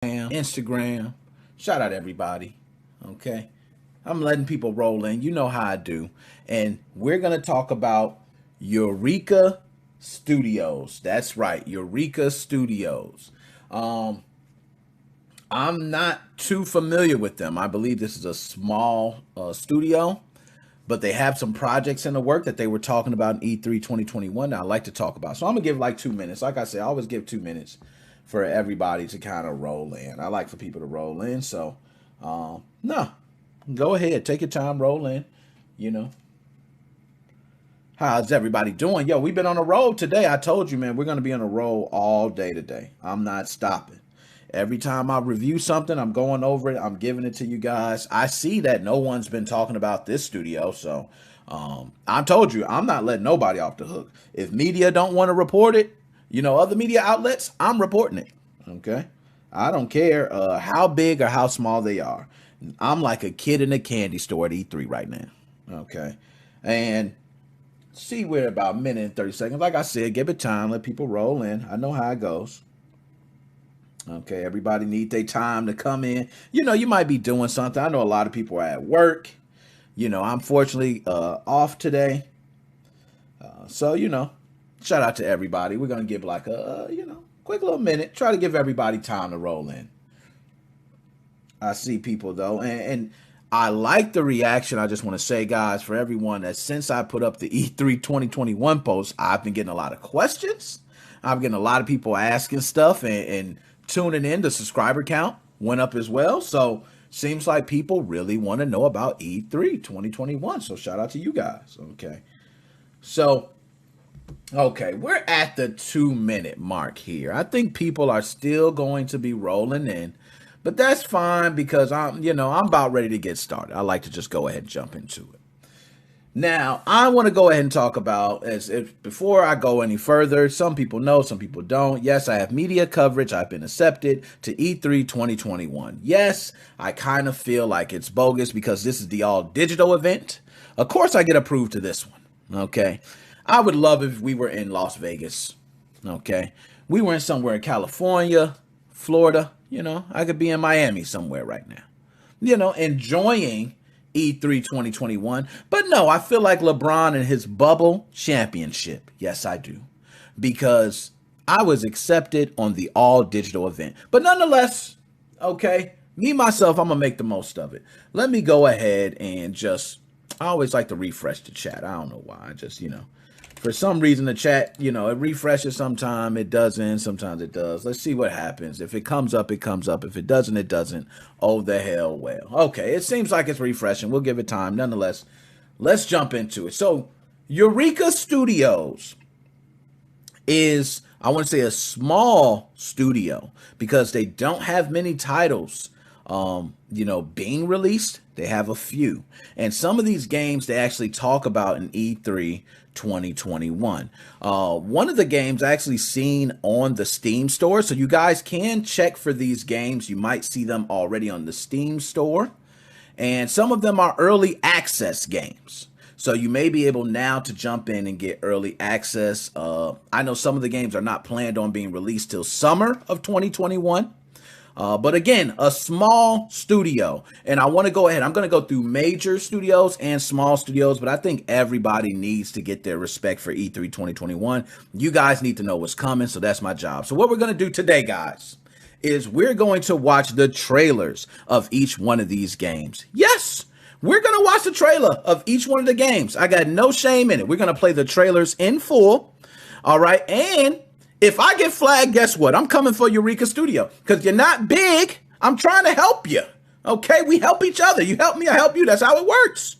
Instagram. Shout out everybody. Okay. I'm letting people roll in. You know how I do. And we're going to talk about Eureka Studios. That's right. Eureka Studios. Um, I'm not too familiar with them. I believe this is a small studio, but they have some projects in the work that they were talking about in E3 2021 that I like to talk about. So I'm going to give like 2 minutes. Like I said, I always give 2 minutes for everybody to kind of roll in. I like for people to roll in. So, no, go ahead. Take your time, roll in. You know, how's everybody doing? Yo, we've been on a roll today. I told you, man, we're going to be on a roll all day today. I'm not stopping. Every time I review something, I'm going over it. I'm giving it to you guys. I see that no one's been talking about this studio. So I told you, I'm not letting nobody off the hook. If media don't want to report it, other media outlets, I'm reporting it. Okay. I don't care how big or how small they are. I'm like a kid in a candy store at E3 right now. Okay. And see, we're about a minute and 30 seconds. Like I said, give it time. Let people roll in. I know how it goes. Okay, everybody need their time to come in. You might be doing something. I know a lot of people are at work. I'm fortunately off today. So, shout out to everybody. We're going to give like a quick little minute. Try to give everybody time to roll in. I see people though. And I like the reaction. I just want to say, guys, for everyone that since I put up the E3 2021 post, I've been getting a lot of questions. I'm getting a lot of people asking stuff and tuning in. The subscriber count went up as well. So seems like people really want to know about E3 2021. So shout out to you guys. Okay. So, okay, we're at the 2 minute mark here. I think people are still going to be rolling in, but that's fine because I'm about ready to get started. I like to just go ahead and jump into it. Now, I want to go ahead and talk about, before I go any further, some people know, some people don't. Yes, I have media coverage. I've been accepted to E3 2021. Yes, I kind of feel like it's bogus because this is the all digital event. Of course, I get approved to this one. Okay. I would love if we were in Las Vegas. Okay. We were in somewhere in California, Florida. I could be in Miami somewhere right now, enjoying E3 2021. But no, I feel like LeBron and his bubble championship. Yes, I do. Because I was accepted on the all digital event. But nonetheless, okay, me, myself, I'm going to make the most of it. Let me go ahead and I always like to refresh the chat. I don't know why. I just, for some reason the chat, it refreshes sometime. It doesn't. Sometimes it does. Let's see what happens. If it comes up, it comes up. If it doesn't, it doesn't. Oh, the hell well. Okay, it seems like it's refreshing. We'll give it time. Nonetheless, let's jump into it. So, Eureka Studios is, I want to say, a small studio because they don't have many titles being released. They have a few. And some of these games they actually talk about in E3 2021. One of the games I actually seen on the Steam store. So you guys can check for these games. You might see them already on the Steam store. And some of them are early access games. So you may be able now to jump in and get early access. I know some of the games are not planned on being released till summer of 2021. But again, a small studio. And I want to go ahead. I'm going to go through major studios and small studios, but I think everybody needs to get their respect for E3 2021. You guys need to know what's coming. So that's my job. So what we're going to do today, guys, is we're going to watch the trailers of each one of these games. Yes, we're going to watch the trailer of each one of the games. I got no shame in it. We're going to play the trailers in full. All right. And if I get flagged, guess what? I'm coming for Eureka Studio because you're not big. I'm trying to help you. Okay, we help each other. You help me, I help you. That's how it works.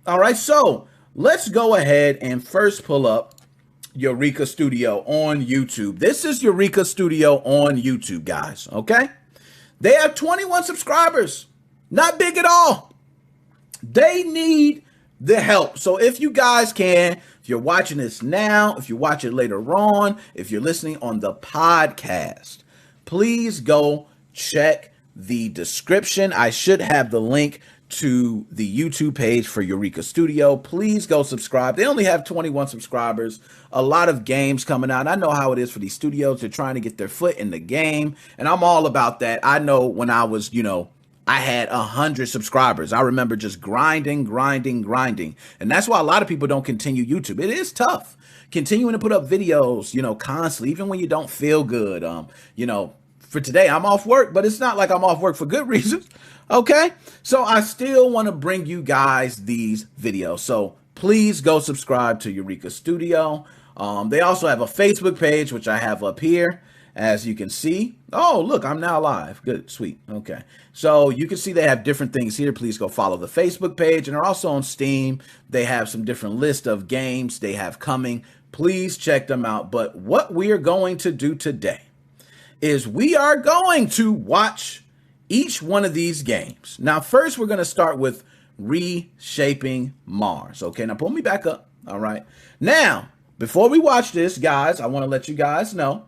All right, so let's go ahead and first pull up Eureka Studio on YouTube. This is Eureka Studio on YouTube, guys. Okay, they have 21 subscribers. Not big at all. They need the help. So if you guys can, if you're watching this now, if you watch it later on, if you're listening on the podcast, please go check the description. I should have the link to the YouTube page for Eureka Studio. Please go subscribe. They only have 21 subscribers. A lot of games coming out. I know how it is for these studios. They're trying to get their foot in the game, and I'm all about that. I know when I was, I had 100 subscribers. I remember just grinding. And that's why a lot of people don't continue YouTube. It is tough continuing to put up videos, constantly, even when you don't feel good. For today, I'm off work, but it's not like I'm off work for good reasons. Okay, so I still want to bring you guys these videos. So please go subscribe to Eureka Studio. They also have a Facebook page, which I have up here, as you can see. Oh, look, I'm now live. Good, sweet. Okay, so you can see they have different things here. Please go follow the Facebook page, and they're also on Steam. They have some different list of games they have coming. Please check them out. But what we are going to do today is we are going to watch each one of these games. Now, first, we're going to start with Reshaping Mars. Okay, now pull me back up. All right. Now, before we watch this, guys, I want to let you guys know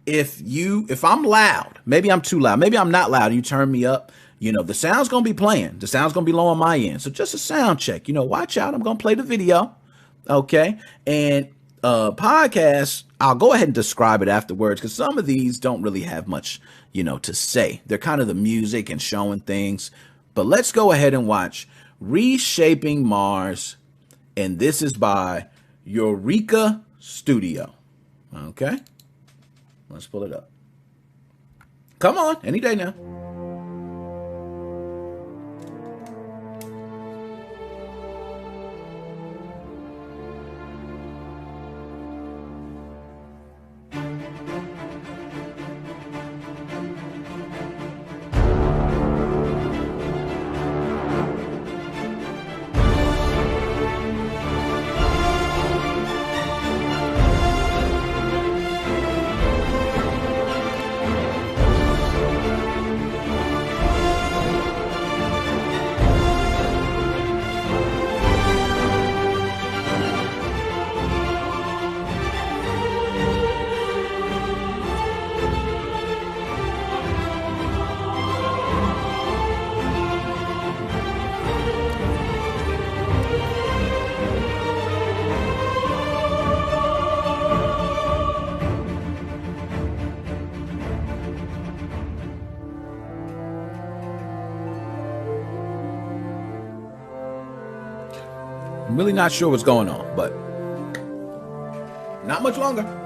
if I'm loud, maybe I'm too loud, maybe I'm not loud, you turn me up, the sound's going to be playing. The sound's going to be low on my end. So just a sound check, watch out. I'm going to play the video. Okay. And podcasts, I'll go ahead and describe it afterwards because some of these don't really have much, to say. They're kind of the music and showing things. But let's go ahead and watch Reshaping Mars. And this is by Eureka Studio. Okay. Let's pull it up. Come on, any day now. I'm really not sure what's going on, but not much longer.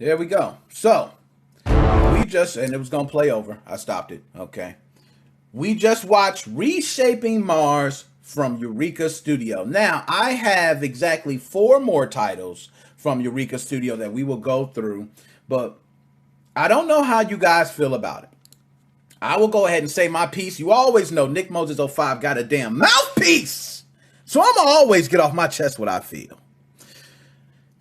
There we go. So we just, and it was going to play over. I stopped it. Okay. We just watched Reshaping Mars from Eureka Studio. Now, I have exactly 4 more titles from Eureka Studio that we will go through, but I don't know how you guys feel about it. I will go ahead and say my piece. You always know Nickmoses05 got a damn mouthpiece. So I'm always get off my chest what I feel.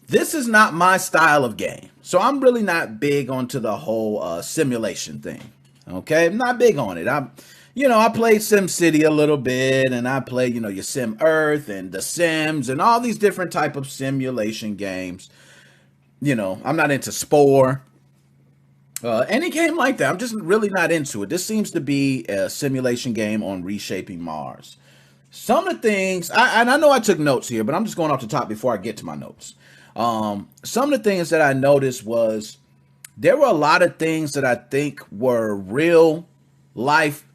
This is not my style of game. So I'm really not big onto the whole simulation thing. Okay, I'm not big on it. I played SimCity a little bit, and I play, your Sim Earth and The Sims and all these different type of simulation games. I'm not into Spore. Any game like that. I'm just really not into it. This seems to be a simulation game on reshaping Mars. Some of the things, I know I took notes here, but I'm just going off the top before I get to my notes. Some of the things that I noticed was there were a lot of things that I think were real life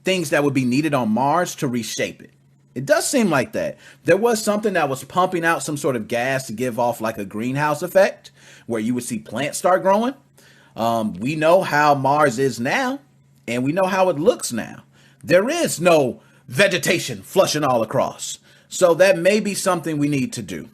things that would be needed on Mars to reshape it. It does seem like that. There was something that was pumping out some sort of gas to give off like a greenhouse effect where you would see plants start growing. We know how Mars is now, and we know how it looks now. There is no vegetation flushing all across. So that may be something we need to do.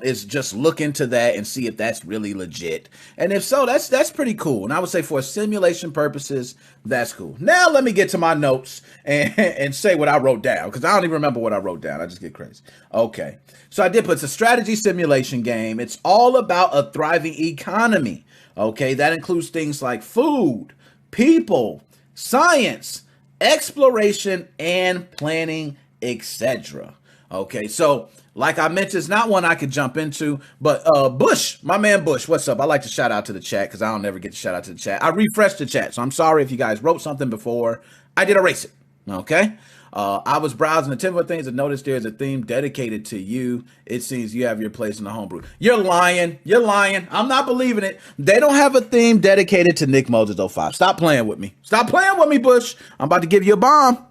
Is just look into that and see if that's really legit. And if so, that's pretty cool. And I would say for simulation purposes, that's cool. Now let me get to my notes and say what I wrote down, because I don't even remember what I wrote down. I just get crazy. Okay. So I did put it's a strategy simulation game. It's all about a thriving economy. Okay. That includes things like food, people, science, exploration, and planning, etc. Okay. So like I mentioned, it's not one I could jump into, but Bush, my man Bush, what's up? I like to shout out to the chat because I don't never get to shout out to the chat. I refreshed the chat, so I'm sorry if you guys wrote something before. I did erase it, okay? I was browsing the typical things and noticed there's a theme dedicated to you. It seems you have your place in the homebrew. You're lying. You're lying. I'm not believing it. They don't have a theme dedicated to Nickmoses05. Stop playing with me. Stop playing with me, Bush. I'm about to give you a bomb.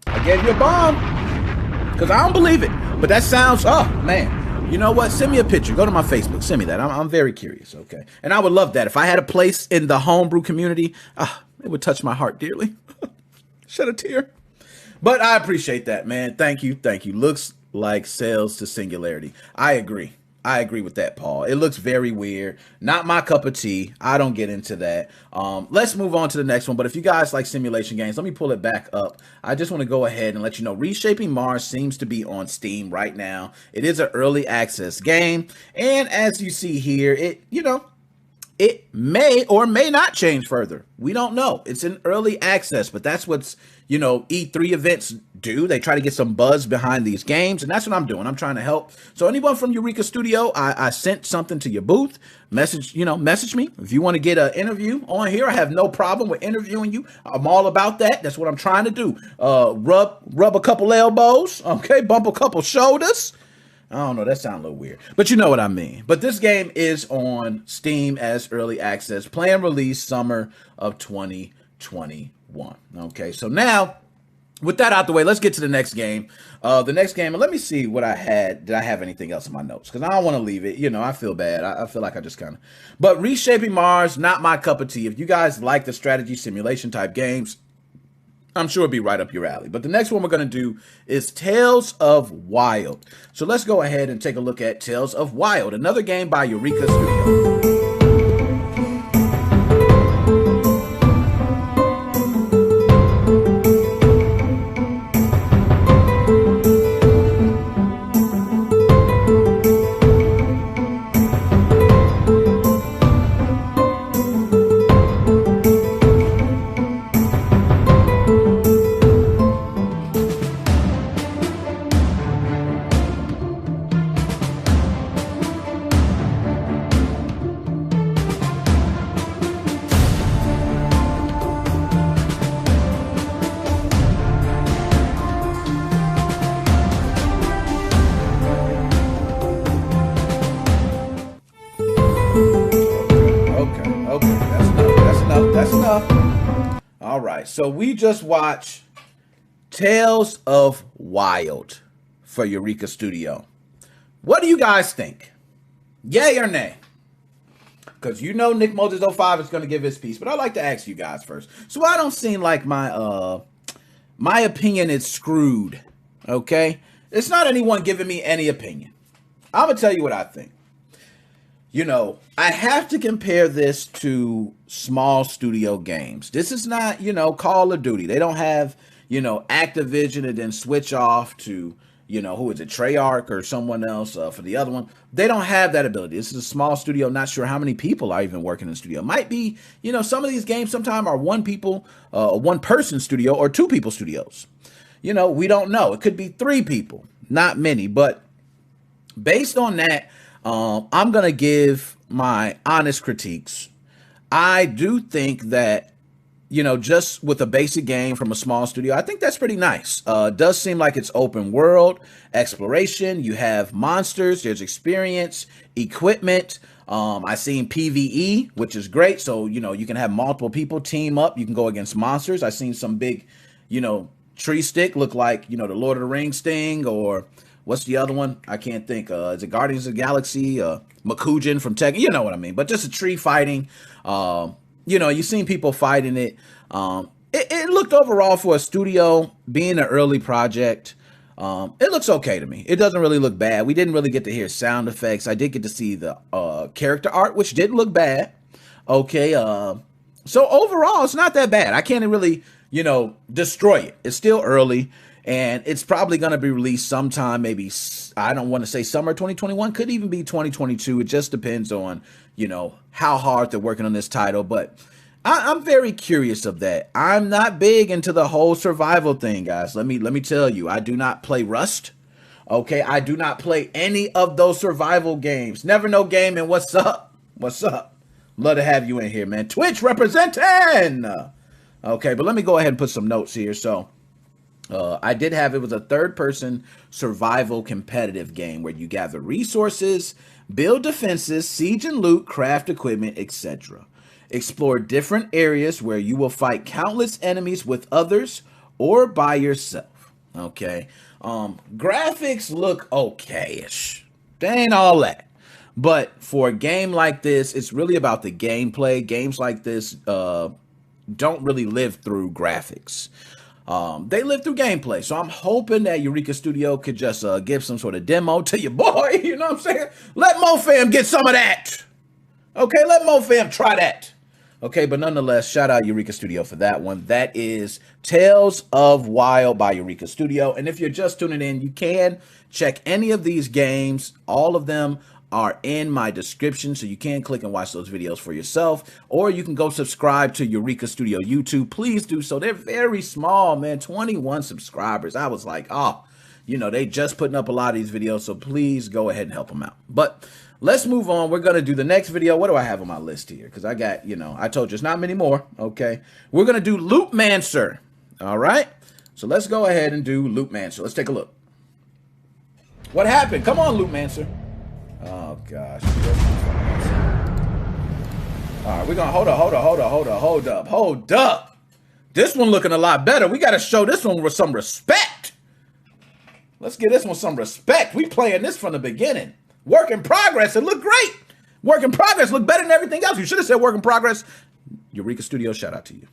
I gave you a bomb because I don't believe it. But that sounds, oh, man. You know what? Send me a picture. Go to my Facebook. Send me that. I'm very curious, okay? And I would love that. If I had a place in the homebrew community, it would touch my heart dearly. Shed a tear. But I appreciate that, man. Thank you. Thank you. Looks like Sales to Singularity. I agree. I agree with that, Paul. It looks very weird. Not my cup of tea. I don't get into that. Let's move on to the next one. But if you guys like simulation games, let me pull it back up. I just want to go ahead and let you know Reshaping Mars seems to be on Steam right now. It is an early access game. And as you see here, it may or may not change further. We don't know. It's in early access, but that's what's, E3 events do. They try to get some buzz behind these games, and that's what I'm doing. I'm trying to help. So anyone from Eureka Studio, I sent something to your booth. Message me. If you want to get an interview on here, I have no problem with interviewing you. I'm all about that. That's what I'm trying to do. Rub a couple elbows, okay? Bump a couple shoulders. I don't know, that sounds a little weird, but you know what I mean. But this game is on Steam as early access, planned release summer of 2021. Okay, so now with that out the way, let's get to the next game. The next game, and let me see what I had. Did I have anything else in my notes? Because I don't want to leave it. I feel bad. I feel like I just kind of. But Reshaping Mars, not my cup of tea. If you guys like the strategy simulation type games, I'm sure it'll be right up your alley. But the next one we're going to do is Tales of Wild. So let's go ahead and take a look at Tales of Wild, another game by Eureka Studio. That's enough. All right, so we just watched Tales of Wild for Eureka Studio. What do you guys think? Yay or nay? Because Nickmoses05 is going to give his piece, but I'd like to ask you guys first. So I don't seem like my opinion is screwed, okay? It's not anyone giving me any opinion. I'm going to tell you what I think. I have to compare this to small studio games. This is not, Call of Duty. They don't have, Activision and then switch off to, who is it, Treyarch or someone else for the other one. They don't have that ability. This is a small studio. Not sure how many people are even working in the studio. Might be, some of these games sometimes are one person studio or two people studios. We don't know. It could be three people, not many. But based on that, I'm going to give my honest critiques. I do think that, just with a basic game from a small studio, I think that's pretty nice. It does seem like it's open world exploration. You have monsters, there's experience, equipment. I seen PvE, which is great. So, you can have multiple people team up. You can go against monsters. I seen some big, tree stick look like, the Lord of the Rings thing, or what's the other one? I can't think. Is it Guardians of the Galaxy? Makujin from Tekken. You know what I mean? But just a tree fighting. You've seen people fighting it. It looked overall for a studio being an early project. It looks okay to me. It doesn't really look bad. We didn't really get to hear sound effects. I did get to see the character art, which didn't look bad. Okay. So overall, it's not that bad. I can't really, destroy it. It's still early. And it's probably going to be released sometime, maybe, I don't want to say summer 2021, could even be 2022. It just depends on, how hard they're working on this title. But I'm very curious of that. I'm not big into the whole survival thing, guys. Let me tell you, I do not play Rust. Okay, I do not play any of those survival games. Never Know Gaming. What's up? What's up? Love to have you in here, man. Twitch representing. Okay, but let me go ahead and put some notes here. So, I did have, it was a third-person survival competitive game where you gather resources, build defenses, siege and loot, craft equipment, etc. Explore different areas where you will fight countless enemies with others or by yourself. Okay. Graphics look okay-ish. They ain't all that. But for a game like this, it's really about the gameplay. Games like this don't really live through graphics. They live through gameplay. So I'm hoping that Eureka Studio could just give some sort of demo to your boy. You know what I'm saying? Let MoFam get some of that. Okay, let MoFam try that. Okay, but nonetheless, shout out Eureka Studio for that one. That is Tales of Wild by Eureka Studio. And if you're just tuning in, you can check any of these games. All of them are in my description, so you can click and watch those videos for yourself, or you can go subscribe to Eureka Studio YouTube. Please do so. They're very small, man. 21 subscribers. I was like, they just putting up a lot of these videos, so please go ahead and help them out. But let's move on. We're going to do the next video. What do I have on my list here? Because I got, I told you it's not many more. Okay. We're going to do Loopmancer. All right. So let's go ahead and do Loopmancer. Let's take a look. What happened? Come on, Loopmancer. Oh, gosh. All right. We're going to hold up. This one looking a lot better. We got to show this one with some respect. Let's give this one some respect. We playing this from the beginning. Work in progress. It looked great. Work in progress looked better than everything else. You should have said work in progress. Eureka Studio, shout out to you.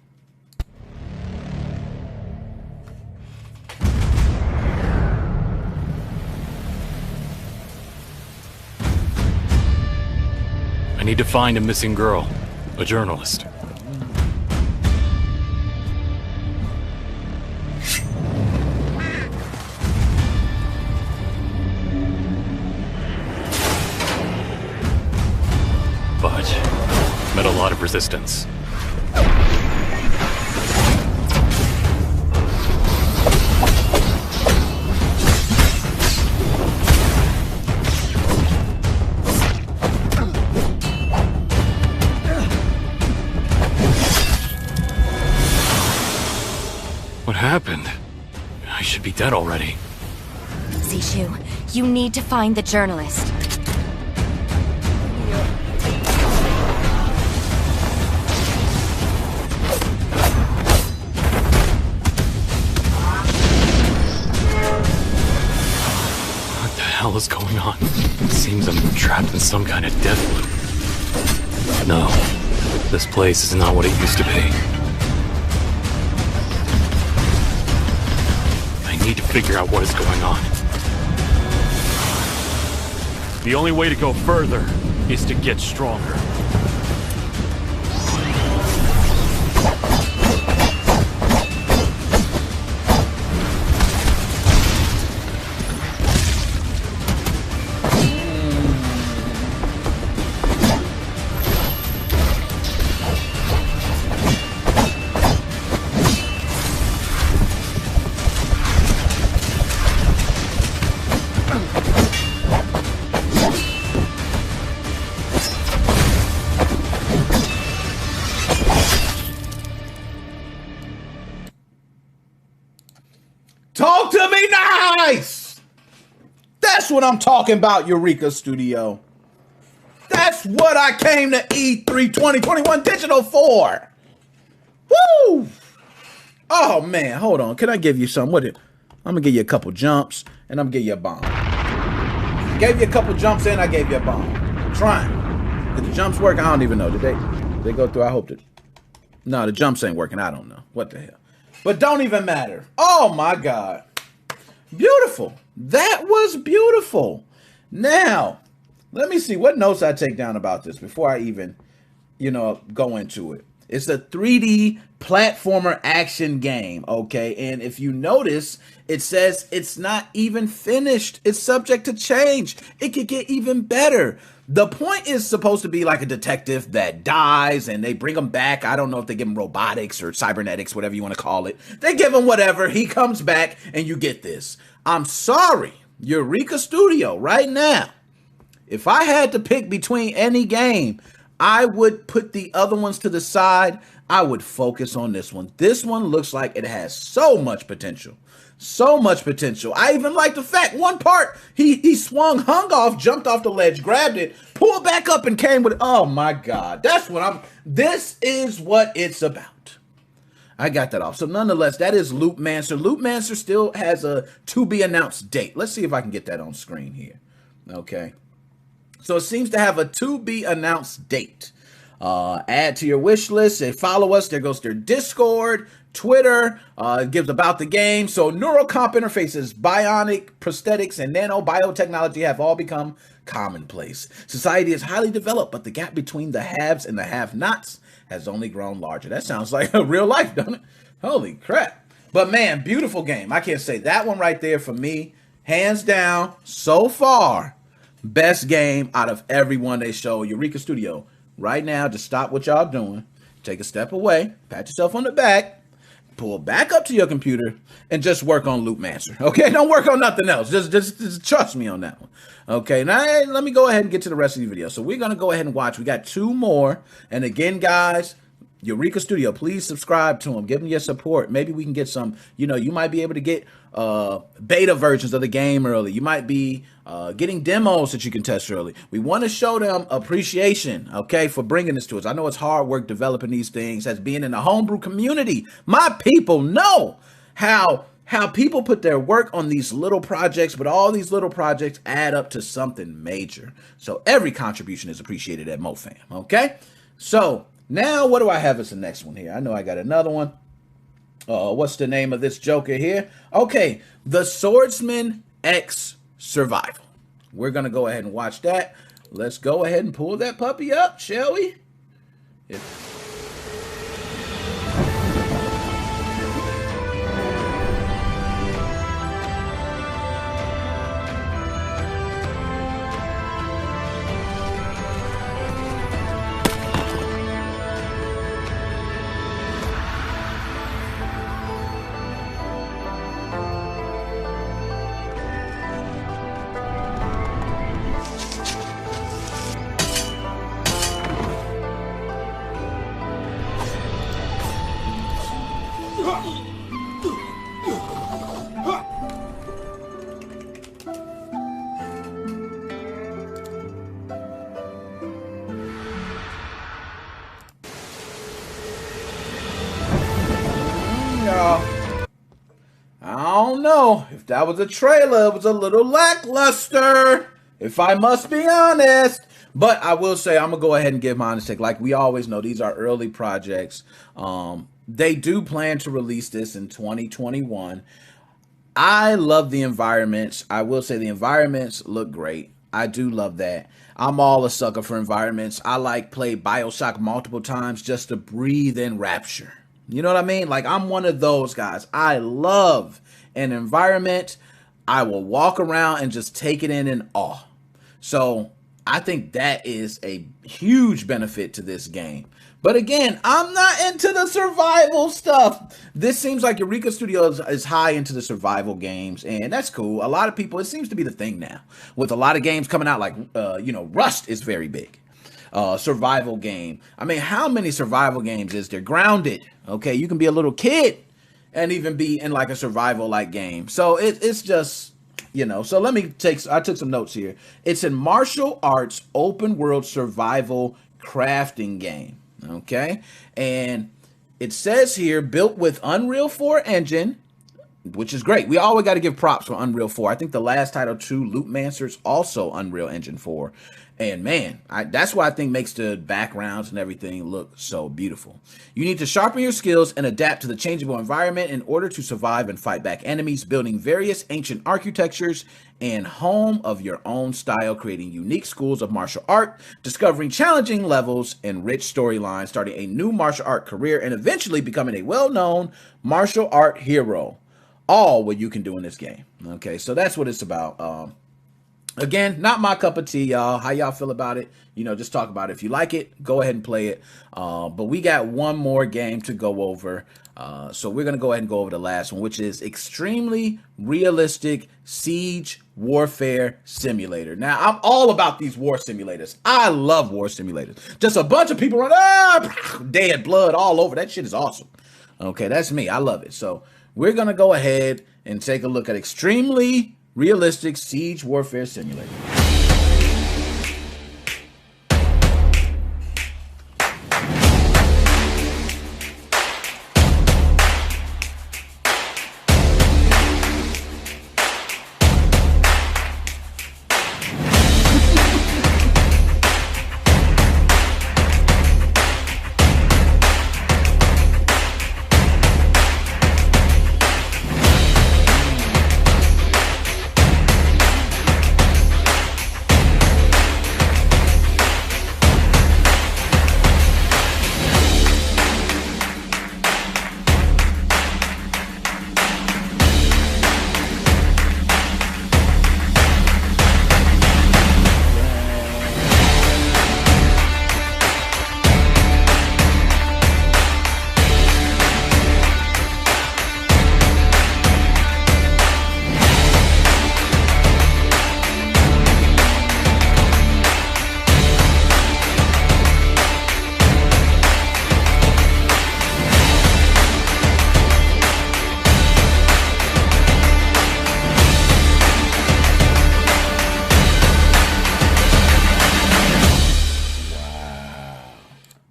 I need to find a missing girl, a journalist. Met a lot of resistance. What happened? I should be dead already. Zishu, you need to find the journalist. What the hell is going on? It seems I'm trapped in some kind of death loop. No, this place is not what it used to be. I need to figure out what is going on. The only way to go further is to get stronger. Talk to me nice. That's what I'm talking about, Eureka Studio. That's what I came to E3 2021 Digital for. Woo! Oh, man, hold on. Can I give you some? I'm going to give you a couple jumps, and I'm going to give you a bomb. Gave you a couple jumps in, I gave you a bomb. I'm trying. Did the jumps work? I don't even know. Did they go through? I hope that. No, the jumps ain't working. I don't know. What the hell? But don't even matter. Oh, my God. Beautiful. That was beautiful. Now, let me see what notes I take down about this before I even, go into it. It's a 3D platformer action game, okay? And if you notice, it says it's not even finished. It's subject to change. It could get even better. The point is supposed to be like a detective that dies and they bring him back. I don't know if they give him robotics or cybernetics, whatever you want to call it. They give him whatever. He comes back and you get this. I'm sorry, Eureka Studio, right now. If I had to pick between any game, I would put the other ones to the side. I would focus on this one. This one looks like it has so much potential. So much potential. I even like the fact one part, he swung, hung off, jumped off the ledge, grabbed it, pulled back up and came with it. Oh my God. This is what it's about. I got that off. So nonetheless, that is Loopmancer. Loopmancer still has a to be announced date. Let's see if I can get that on screen here. Okay. So it seems to have a to be announced date. Add to your wish list and follow us. There goes their Discord, Twitter. It gives about the game. So neurocomp interfaces, bionic prosthetics, and nanobiotechnology have all become commonplace. Society is highly developed, but the gap between the haves and the have-nots has only grown larger. That sounds like a real life, doesn't it? Holy crap. But man, beautiful game. I can't say that one right there for me. Hands down, so far, best game out of everyone they show. Eureka Studio. Right now, just stop what y'all doing. Take a step away. Pat yourself on the back. Pull back up to your computer and just work on Loopmancer. Okay? Don't work on nothing else. Just trust me on that one. Okay? Now, let me go ahead and get to the rest of the video. So we're going to go ahead and watch. We got 2 more. And again, guys, Eureka Studio, please subscribe to them. Give them your support. Maybe we can get some, you might be able to get beta versions of the game early. You might be getting demos that you can test early. We want to show them appreciation, okay, for bringing this to us. I know it's hard work developing these things. As being in the homebrew community, my people know how people put their work on these little projects, but all these little projects add up to something major. So every contribution is appreciated at MoFam, okay? So now what do I have as the next one here? I know I got another one. What's the name of this joker here? Okay, The Swordsman X Survival. We're going to go ahead and watch that. Let's go ahead and pull that puppy up, shall we? I don't know if that was a trailer. It was a little lackluster, if I must be honest. But I will say, I'm gonna go ahead and give my honest take. Like we always know, these are early projects. They do plan to release this in 2021. I love the environments. I will say the environments look great. I do love that. I'm all a sucker for environments. I play BioShock multiple times just to breathe in rapture. You know what I mean? Like, I'm one of those guys. I love an environment. I will walk around and just take it in awe. So I think that is a huge benefit to this game. But again, I'm not into the survival stuff. This seems like Eureka Studios is high into the survival games, and that's cool. A lot of people, it seems to be the thing now. With a lot of games coming out, like, Rust is very big. Survival game. I mean, how many survival games is there? Grounded. Okay, you can be a little kid and even be in like a survival like game. So it's just, so I took some notes here. It's a martial arts open world survival crafting game. Okay. And it says here, built with Unreal 4 engine, which is great. We always got to give props for Unreal 4. I think the last title too, Loopmancer's, also Unreal Engine 4. And man, that's what I think makes the backgrounds and everything look so beautiful. You need to sharpen your skills and adapt to the changeable environment in order to survive and fight back enemies, building various ancient architectures and home of your own style, creating unique schools of martial art, discovering challenging levels and rich storylines, starting a new martial art career, and eventually becoming a well-known martial art hero. All what you can do in this game. Okay, so that's what it's about. Again, not my cup of tea, y'all. How y'all feel about it? Just talk about it. If you like it, go ahead and play it. But we got one more game to go over. So we're going to go ahead and go over the last one, which is Extremely Realistic Siege Warfare Simulator. Now, I'm all about these war simulators. I love war simulators. Just a bunch of people running, dead blood all over. That shit is awesome. Okay, that's me. I love it. So we're going to go ahead and take a look at Extremely Realistic Siege Warfare Simulator.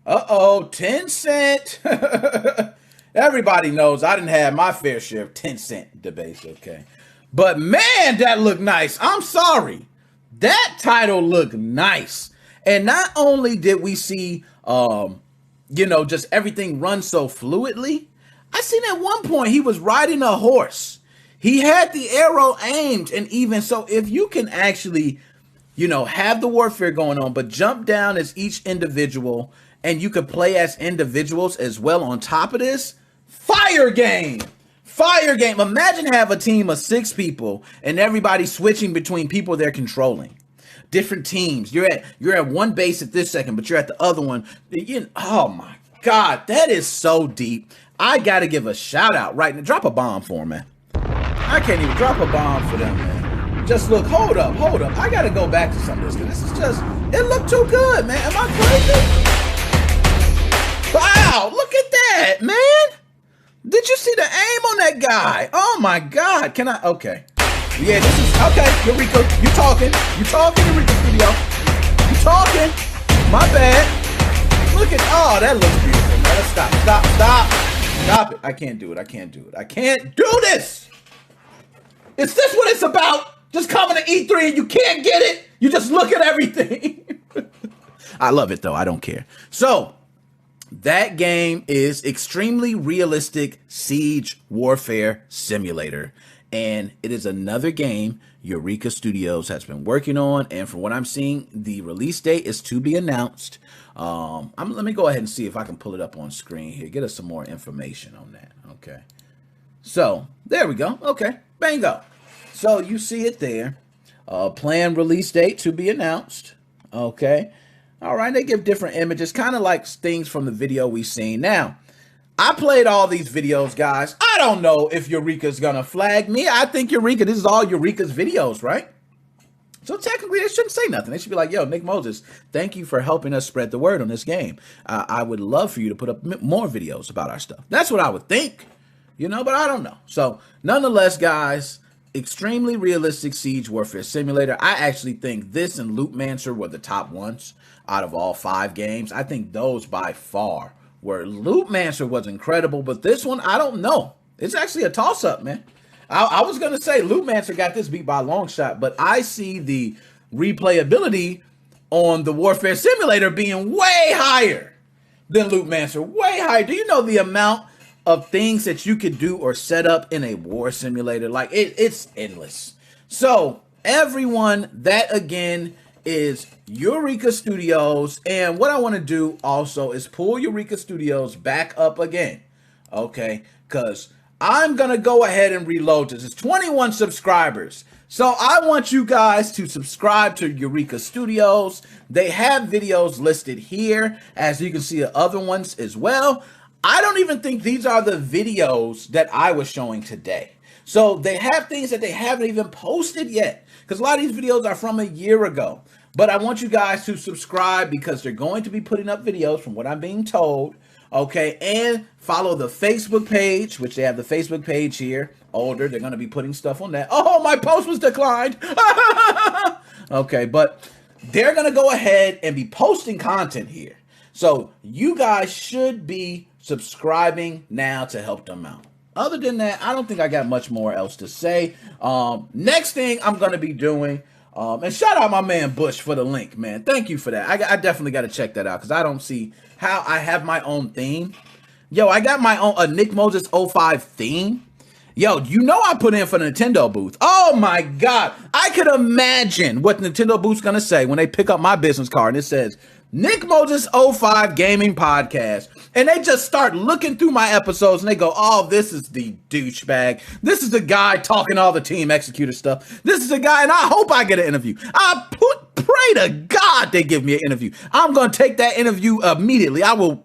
Uh-oh, 10 cent. Everybody knows I didn't have my fair share of 10 cent debates, okay? But man, that looked nice. I'm sorry. That title looked nice. And not only did we see, just everything run so fluidly, I seen at one point he was riding a horse. He had the arrow aimed, and even so, if you can actually, have the warfare going on, but jump down as each individual, and you could play as individuals as well on top of this, fire game. Fire game. Imagine have a team of 6 people and everybody switching between people they're controlling. Different teams. You're at one base at this second, but you're at the other one. Oh my God, that is so deep. I gotta give a shout out right now. Drop a bomb for me. I can't even drop a bomb for them, man. Just look, hold up. I gotta go back to some of this, because this is just, it looked too good, man. Am I crazy? Wow, look at that, man. Did you see the aim on that guy? Oh my God, okay. Yeah, this is, okay, Eureka, you talking, Eureka Studio. You talking, my bad. Look at, oh, that looks beautiful, man. Let's stop it. I can't do it. I can't do this. Is this what it's about? Just coming to E3 and you can't get it? You just look at everything. I love it though, I don't care. So, that game is Extremely Realistic Siege Warfare Simulator. And it is another game Eureka Studios has been working on. And from what I'm seeing, the release date is to be announced. Let me go ahead and see if I can pull it up on screen here. Get us some more information on that. Okay. So, there we go. Okay. Bingo. So, you see it there. Planned release date to be announced. Okay. All right, they give different images, kind of like things from the video we've seen. Now, I played all these videos, guys. I don't know if Eureka's going to flag me. I think Eureka, this is all Eureka's videos, right? So technically, they shouldn't say nothing. They should be like, yo, Nick Moses, thank you for helping us spread the word on this game. I would love for you to put up more videos about our stuff. That's what I would think. but I don't know. So nonetheless, guys, extremely realistic Siege Warfare Simulator. I actually think this and Lootmancer were the top ones out of all 5 games. I think those by far were. Lootmancer was incredible, but this one, I don't know. It's actually a toss-up, man. I was going to say Lootmancer got this beat by a long shot, but I see the replayability on the Warfare Simulator being way higher than Lootmancer. Way higher. Do you know the amount of things that you could do or set up in a war simulator? Like, it's endless. So, everyone, that again is Eureka Studios. And what I want to do also is pull Eureka Studios back up again. Okay? Because I'm going to go ahead and reload this. It's 21 subscribers. So I want you guys to subscribe to Eureka Studios. They have videos listed here, as you can see the other ones as well. I don't even think these are the videos that I was showing today. So they have things that they haven't even posted yet, because a lot of these videos are from a year ago. But I want you guys to subscribe because they're going to be putting up videos from what I'm being told. Okay, and follow the Facebook page, which they have the Facebook page here. Older, they're going to be putting stuff on that. Oh, my post was declined. Okay, but they're going to go ahead and be posting content here. So you guys should be subscribing now to help them out. Other than that, I don't think I got much more else to say. Next thing I'm going to be doing, and shout out my man Bush for the link, man. Thank you for that. I definitely got to check that out because I don't see how I have my own theme. Yo, I got my own, a Nickmoses05 theme. Yo, I put in for the Nintendo booth. Oh my God. I could imagine what the Nintendo booth's going to say when they pick up my business card and it says, Nickmoses05 Gaming Podcast. And they just start looking through my episodes and they go, oh, this is the douchebag. This is the guy talking all the Team Executor stuff. This is the guy, and I hope I get an interview. Pray to God they give me an interview. I'm going to take that interview immediately. I will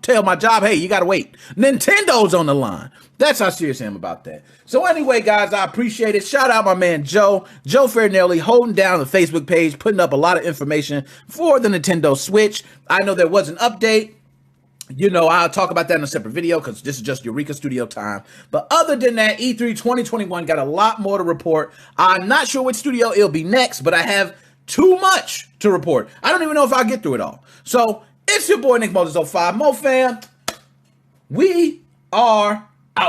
tell my job, hey, you got to wait. Nintendo's on the line. That's how serious I am about that. So anyway, guys, I appreciate it. Shout out my man Joe Farinelli, holding down the Facebook page, putting up a lot of information for the Nintendo Switch. I know there was an update. I'll talk about that in a separate video because this is just Eureka Studio time. But other than that, E3 2021 got a lot more to report. I'm not sure which studio it'll be next, but I have too much to report. I don't even know if I'll get through it all. So it's your boy Nickmoses05. MoFam, we are